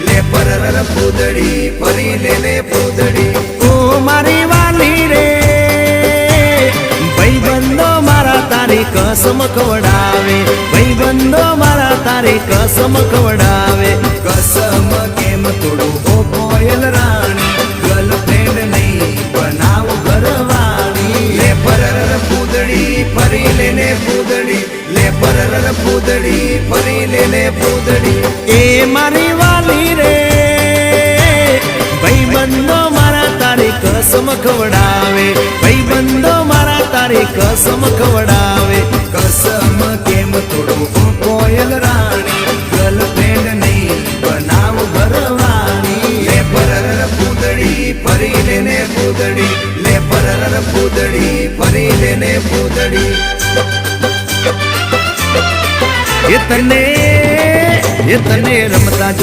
લે પરર પૂદડી ફરી લે પૂદડી ઓ મારી વાલી રે ભાઈબંધો મારા તારી કસમ ખવડાવે ભાઈબંધો મારા તારી કસમ ખવડાવે કસમ કેમ તોડું ઓ કોયલ રાણી ગર્લફ્રેન્ડ નહીં બનાવ ઘરવાળી લે પરર પૂદડી ફરી લે પૂદડી લે પરર પૂદડી ફરી લે પૂદડી એ મારી વાલી રે ભાઈબંધો મારા તારી કસમ ખવડાવે ભાઈબંધો મારા તારી કસમ ખવડાવે કસમ કેમ તોડું ઓ કોયલ રાણી ગર્લફ્રેન્ડ નહીં બનાવ ઘરવાળી લે પરર પૂદડી ફરી લે પૂદડી લે પરર પૂદડી ફરી લે પૂદડી એ તને રમતા જો